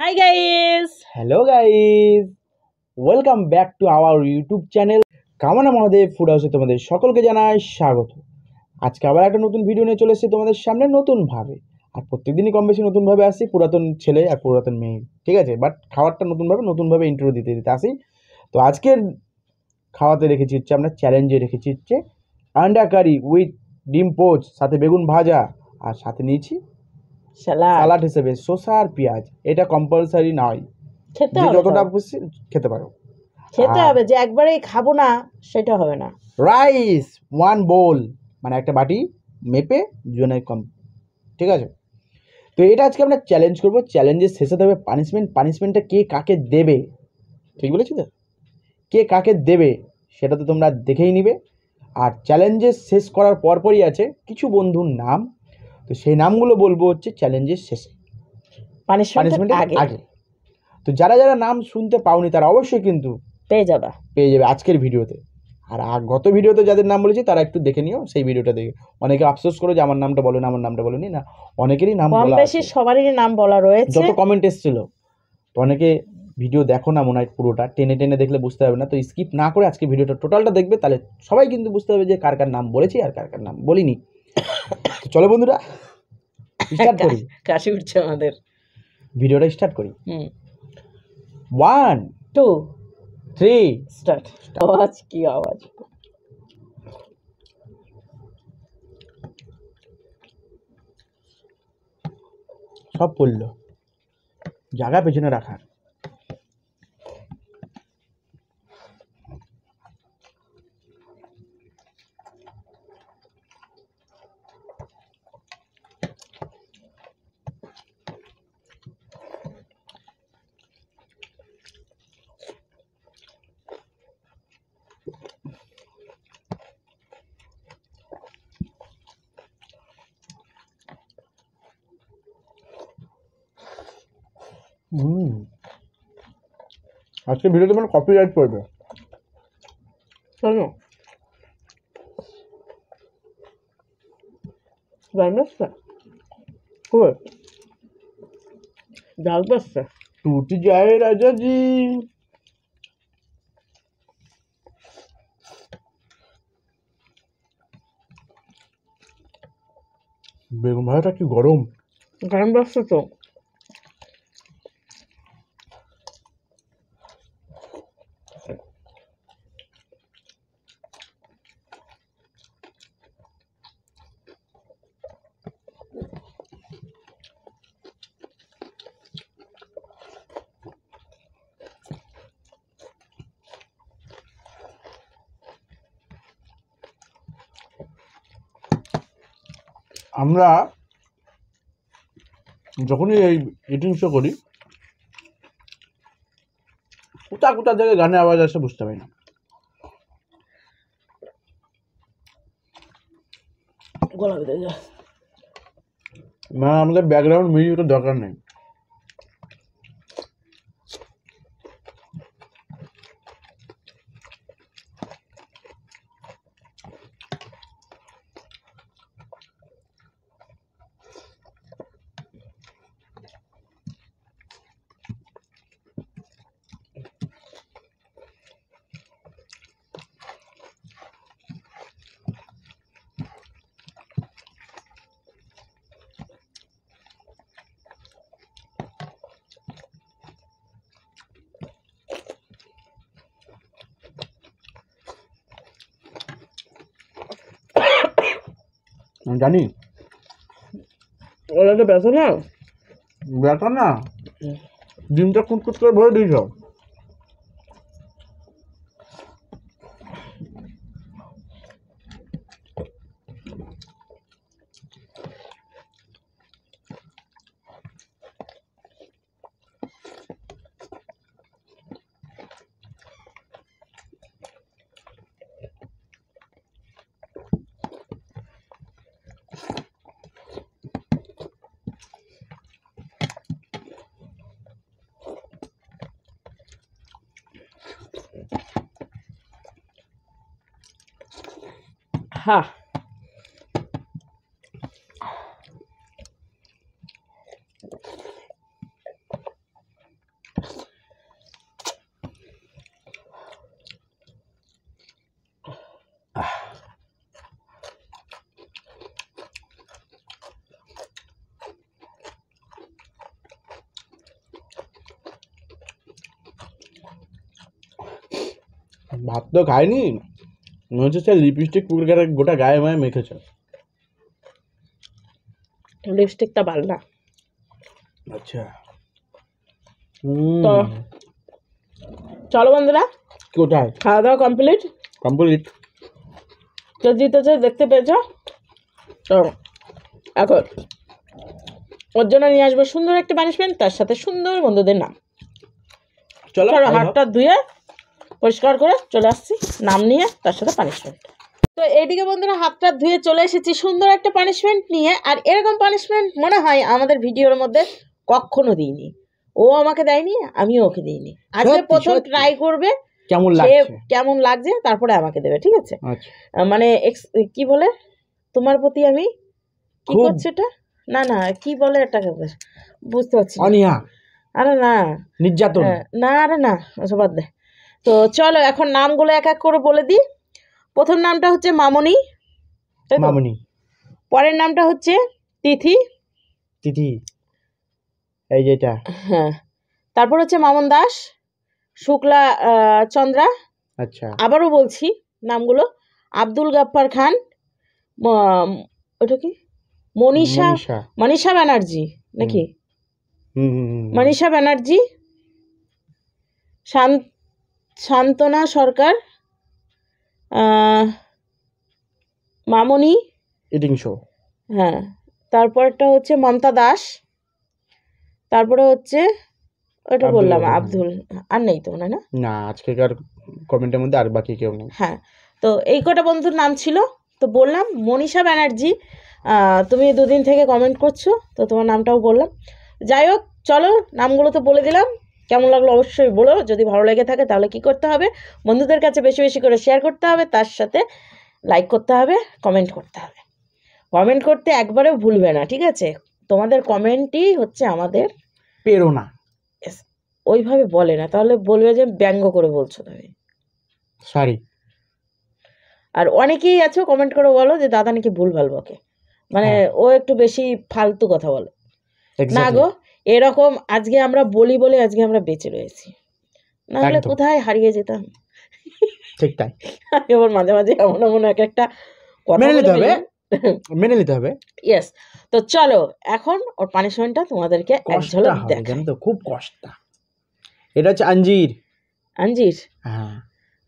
Hi guys! Hello guys, welcome back to our YouTube channel কামনা Mahadev food হাউসে তোমাদের সকলকে জানাই স্বাগত। আজকে আবার একটা নতুন ভিডিও নিয়ে চলে এসেছি তোমাদের সামনে নতুনভাবে। আর প্রত্যেকদিনই কম বেশি নতুনভাবে আসি, পুরাতন ছেলে আর পুরাতন মেয়ে, ঠিক আছে, বাট খাবারটা নতুনভাবে ইন্ট্রো দিতে দিতে আসি। তো আজকের খাওয়াতে রেখেছি হচ্ছে, আমরা চ্যালেঞ্জে রেখেছি হচ্ছে আন্ডা কারি উইথ ডিম পোচ, সাথে বেগুন ভাজা, আর সাথে নিয়েছি সালাড সালাড হিসেবে শসা আর পেঁয়াজ। এটা কম্পালসারি নয়, খেতে যে হবে যতটা তো। খুশি খেতে পারো। খেতে আর হবে, যে একবারেই খাবো না সেটা হবে না। রাইস ওয়ান বোল, মানে একটা বাটি মেপে জনের কম, ঠিক আছে। তো এটা আজকে আমরা চ্যালেঞ্জ করবো, চ্যালেঞ্জের শেষে দেবে পানিশমেন্ট। পানিশমেন্টটা কে কাকে দেবে, ঠিক বলেছি তো, কে কাকে দেবে সেটা তো তোমরা দেখেই নিবে। আর চ্যালেঞ্জের শেষ করার পরপরই আছে কিছু বন্ধুর নাম, তো সেই নামগুলো বলবো হচ্ছে চ্যালেঞ্জের শেষে, পানিশমেন্টের পানিশমেন্টের আগে আগে। তো যারা যারা নাম শুনতে পাওনি তারা অবশ্যই কিন্তু পেয়ে যাবা। পেয়ে যাবে আজকের ভিডিওতে। আর গত ভিডিওতে যাদের নাম বলেছি তারা একটু দেখে নিও সেই ভিডিওটা দেখে। অনেকে আফসোস করো যে আমার নামটা বলো না, আমার নামটা বলোনি, না অনেকেরই নাম কম বলা বেশি আছে, সবারই নাম বলা রয়েছে। যত কমেন্ট এসেছিল। তো অনেকে ভিডিও দেখো না মনে হয়, পুরোটা টেনে টেনে দেখলে বুঝতে পারবে না, তো স্কিপ না করে আজকে ভিডিওটা টোটালটা দেখবে, তাহলে সবাই কিন্তু বুঝতে হবে যে কার কার নাম বলেছি আর কার কার নাম বলিনি। তো চলো বন্ধুরা স্টার্ট করি, কাশি উঠছে আমাদের। ভিডিওটা স্টার্ট করি। হুম 1 2 3 স্টার্ট। আওয়াজ কি আওয়াজ! সব পড়লো, জায়গা পেছনে রাখার। আজকে ভিডিওতে মানে কপিরাইট পড়বে। কেন জানবে? কই ডাল পাচ্ছে? टूट जाए राजा जी। বেগুন ভাজাটা কি গরম! গরম পাচ্ছে তো। আমরা যখনই এই ইটিং শো করি, কোথা কোথা থেকে গানের আওয়াজ আসে বুঝতে পারি না। গলা বেঁধে যায়। মানে আমাদের ব্যাকগ্রাউন্ড মিউজিকের দরকার নেই। আমি জানি গলাটা ব্যথা না। ব্যাটা না, ডিমটা কুটকুট করে ভরে দিয়েছ। হ্যাঁ ভাত তো খায়নি, মনে হচ্ছে সে লিপস্টিক পুকুর গোটা গায়ে মায়ে মেখেছে। লিপস্টিকটা ভালো না। আচ্ছা তো চলো বন্ধুরা, কোথায় খাওয়া দাওয়া কমপ্লিট। কমপ্লিট। তো জিতেছে দেখতে পেয়েছ। তো এখন ওর জন্য নিয়ে আসবো সুন্দর একটা পানিশমেন্ট, তার সাথে সুন্দর বন্ধুদের নাম। চলো চলো হাতটা ধুয়ে পরিষ্কার করে চলে আসছি নাম নিয়ে, তার সাথে পানিশমেন্ট। তো এইদিকে বন্ধুরা হাতটা ধুয়ে চলে এসেছি সুন্দর একটা পানিশমেন্ট নিয়ে। আর এরকম পানিশমেন্ট মনে হয় আমাদের ভিডিওর মধ্যে কখনো দিইনি। ও আমাকে দেয়নি, আমিও ওকে দিইনি। আজকে সত্যি, প্রথম সত্যি। ট্রাই করবে কেমন সে লাগছে? কেমন লাগছে, তারপরে আমাকে দেবে, ঠিক আছে? আচ্ছা মানে কি বলে তোমার প্রতি আমি কি খুব- করছে এটা, না না কি বলে এটাকে বুঝতে পারছি না। অনিহা, আরে না নির্যাতন। না আরে না, ওসব বাদ দে। তো চলো এখন নামগুলো এক এক করে বলে দিই। প্রথম নামটা হচ্ছে মামনি, তাই তো? মামনি। পরের নামটা হচ্ছে তিথি। তিথি, এই যেটা। হ্যাঁ, তারপর হচ্ছে মামন দাস, শুক্লা চন্দ্রা। আচ্ছা আবারও বলছি নামগুলো, আব্দুল গাফফার খান, ওটা কি মনীষা, মনীষা। মনীষা ব্যানার্জি নাকি, হুম। মনীষা ব্যানার্জি, শান্তনা সরকার, মামনি, ইটিং শো। হ্যাঁ, তারপরটা হচ্ছে মমতা দাস, তারপরে হচ্ছে ওটা আব্দুল বললাম গাফফার খান। আব্দুল, আর নেই তো মনে হয় না? না, আজকেকার কমেন্টের মধ্যে আর বাকি কেউ নেই। হ্যাঁ, তো এই কটা বন্ধুর নাম ছিল। তো বললাম মনীষা ব্যানার্জি, তুমি দুদিন থেকে কমেন্ট করছো, তো তোমার নামটাও বললাম। যাই হোক চলো নামগুলো তো বলে দিলাম, কেমন লাগলো অবশ্যই বলো। যদি ভালো লেগে থাকে তাহলে কি করতে হবে, বন্ধুদের কাছে বেশি বেশি করে শেয়ার করতে হবে, তার সাথে লাইক করতে হবে, কমেন্ট করতে হবে। কমেন্ট করতে একবারেও ভুলবে না, ঠিক আছে? তোমাদের কমেন্টই হচ্ছে আমাদের প্রেরণা। ওইভাবে বলে না, তাহলে বলবে যে ব্যঙ্গ করে বলছো তুমি। সরি। আর অনেকেই আছো কমেন্ট করে বলো যে দাদা নাকি ভুলভাল বকে, মানে ও একটু বেশি ফালতু কথা বলে। না গো, এরকম আজকে আমরা বলি বলে আজকে আমরা বেঁচে রয়েছি, না হলে একদম। কোথায় হারিয়ে যেতাম। ঠিক তাই, এবার মাঝে মাঝে এমন এমন এক একটা কথা মেনে নিতে বলে হবে, মেনে নিতে হবে। ইয়েস। তো চলো এখন ওর পানিশমেন্টটা তোমাদেরকে এক কষ্ট ঝলক হবে, দেখাই। জানো তো, খুব কষ্ট। এটা হচ্ছে আঞ্জির। আঞ্জির, হ্যাঁ,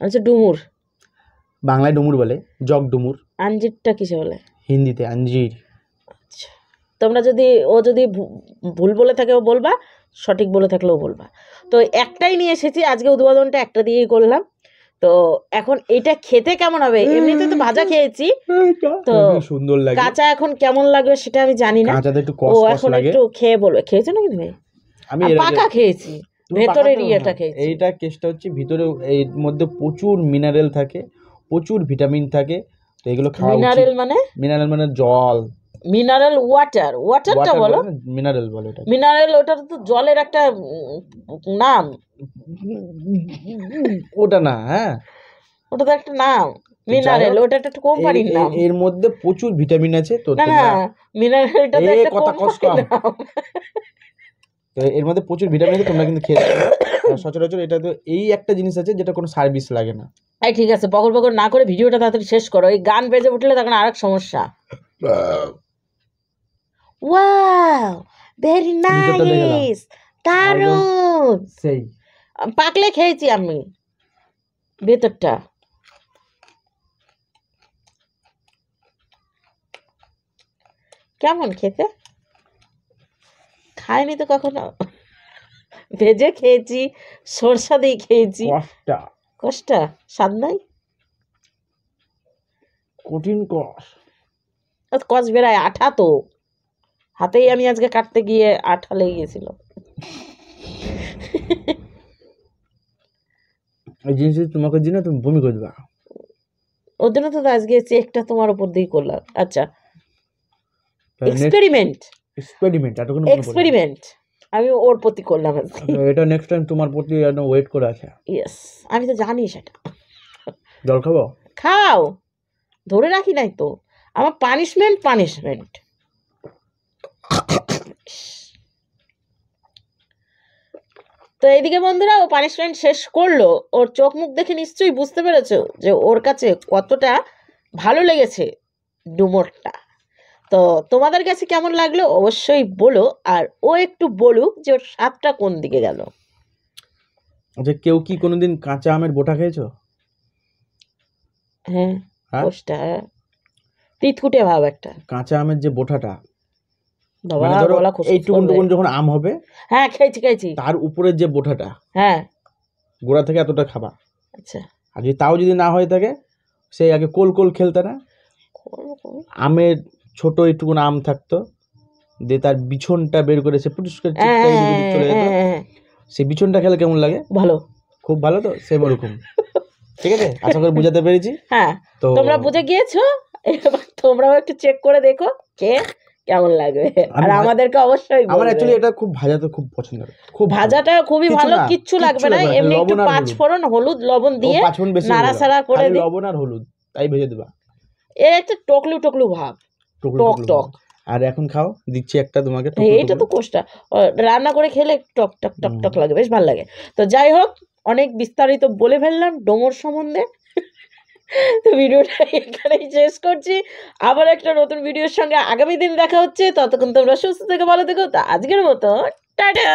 হচ্ছে ডুমুর। বাংলায় ডুমুর বলে, জগ ডুমুর। আঞ্জিরটা কিসে বলে? হিন্দিতে আঞ্জির। আচ্ছা, তোমরা যদি ও যদি ভুল বলে থাকে ও বলবা, সঠিক বলে থাকলেও বলবা। তো একটাই নিয়ে এসেছি আজকে, উদ্বোধনটা একটা দিয়েই করলাম। তো এখন এটা খেতে কেমন হবে, এমনিতে তো ভাজা খেয়েছি, তো সুন্দর লাগে। কাঁচা এখন কেমন লাগবে সেটা আমি জানি না। কাঁচাতে একটু ও কষ কষ এখন লাগে। একটু খেয়ে বলবে। খেয়েছো নাকি তুমি? আমি আর পাকা খেয়েছি, ভেতরের ইয়েটা খেয়েছি। এইটা কেসটা হচ্ছে ভিতরে এর মধ্যে প্রচুর মিনারেল থাকে, প্রচুর ভিটামিন থাকে। তো এগুলো খাওয়া উচিত। মিনারেল মানে? মিনারেল মানে জল। মিনারেল ওয়াটার, ওয়াটারটা বলো। মিনারেল বলে এটা। মিনারেল ওটা তো জলের একটা নাম, ওটা না, হ্যাঁ ওটা তো একটা নাম। মিনারেল ওটা একটা কোম্পানির নাম। এর মধ্যে প্রচুর ভিটামিন আছে। তো না না, মিনারেলটা তো একটা কথা কষ্ট। কোম্পানির নাম। তো এর মধ্যে প্রচুর ভিটামিন আছে, তোমরা কিন্তু খেয়ে থাকো। সচরাচর এটা তো এই একটা জিনিস আছে যেটা কোনো সার্ভিস লাগে না। এই ঠিক আছে, বকর বকর না করে ভিডিওটা তাড়াতাড়ি শেষ করো। এই গান বেজে উঠলে তখন আরেক সমস্যা। ওয়াও, ভেরি নাইস, দারুণ। সেই পাকলে খেয়েছি আমি ভেতরটা। কেমন খেতে? খাইনি তো কখনো। ভেজে খেয়েছি, সরষা দিয়ে খেয়েছি। কষ্টা স্বাদ নাই, কঠিন কষ। কষ বেড়ায়, আঠা তো। হাতেই আমি আজকে কাটতে গিয়ে আঠা লেগে গেছিল। এই জিনিস তোমাকে দিনে তুমি বমি করে দেবা। ওর জন্য তো আজকে চেকটা তোমার উপর দিয়ে করলাম। আচ্ছা, এক্সপেরিমেন্ট আমি ওর প্রতি করলাম। এটা নেক্সট টাইম তোমার প্রতি একদম ওয়েট করে আছে। ইয়েস, আমি তো জানি সেটা। জল খাবো? খাও, ধরে রাখি নাই তো। আমার পানিশমেন্ট। তো এইদিকে বন্ধুরা ও পানিশমেন্ট শেষ করলো, ওর চোখ মুখ দেখে নিশ্চয়ই বুঝতে পেরেছো যে ওর কাছে কতটা ভালো লেগেছে ডুমোরটা। তো তোমাদের কাছে কেমন লাগলো অবশ্যই বলো, আর ও একটু বলুক যে ওর স্বাদটা কোন দিকে গেল। আচ্ছা, কেউ কি কোনোদিন কাঁচা আমের বোটা খেয়েছো? হ্যাঁ, হ্যাঁ, ওটা তিতকুটে ভাব একটা। কাঁচা আমের যে বোটাটা, বাবা মানে ধরো গলা খুশখুশ এইটুকুন করবে। টুকুন যখন আম হবে, হ্যাঁ, খেয়েছি। তার উপরের যে বোটাটা, হ্যাঁ, গোড়া থেকে এতটা খাবা। আচ্ছা। আর যদি তাও যদি না হয়ে থাকে, সেই আগে কোল কোল খেলতে না, আমের ছোট একটুকুন আম থাকতো, দিয়ে তার বিছনটা বের করে সে পুটুস করে চিপকে এদিক ওদিক চলে যেত, সেই বিছনটা খেলে কেমন লাগে? ভালো, খুব ভালো। তো সেম ওরকম। ঠিক আছে, আশা করি বুঝাতে পেরেছি। হ্যাঁ, তো তোমরা বুঝে গিয়েছো, এবার তোমরাও একটু চেক করে দেখো কে কেমন লাগবে, আর আমাদেরকে অবশ্যই আমার বলবে। অ্যাকচুয়ালি এটা খুব ভাজা তো খুব পছন্দ, খুব ভাজাটা খুবই কিছু ভালো, না, কিচ্ছু লাগবে না, এমনি একটু লবণ আর পাঁচ হলুদ। ফোড়ন হলুদ লবণ দিয়ে পাঁচফোড়ন বেশি নাড়াচাড়া করে খালি দিই। লবণ আর হলুদ তাই ভেজে দেবা, এর একটা টকলু টকলু ভাব, টুকরো টক টুকরো টক। করে। আর এখন খাও, দিচ্ছি একটা তোমাকে এইটা তো কোষ্টা রান্না করে খেলে টক টক টক টক লাগে, বেশ ভালো লাগে। তো যাই হোক, অনেক বিস্তারিত বলে ফেললাম ডোমর সম্বন্ধে। তো ভিডিওটা এখানেই শেষ করছি, আবার একটা নতুন ভিডিওর সঙ্গে আগামী দিন দেখা হচ্ছে। ততক্ষণ তোমরা সুস্থ থেকে ভালো থেকো। তো আজকের মতো টাটা।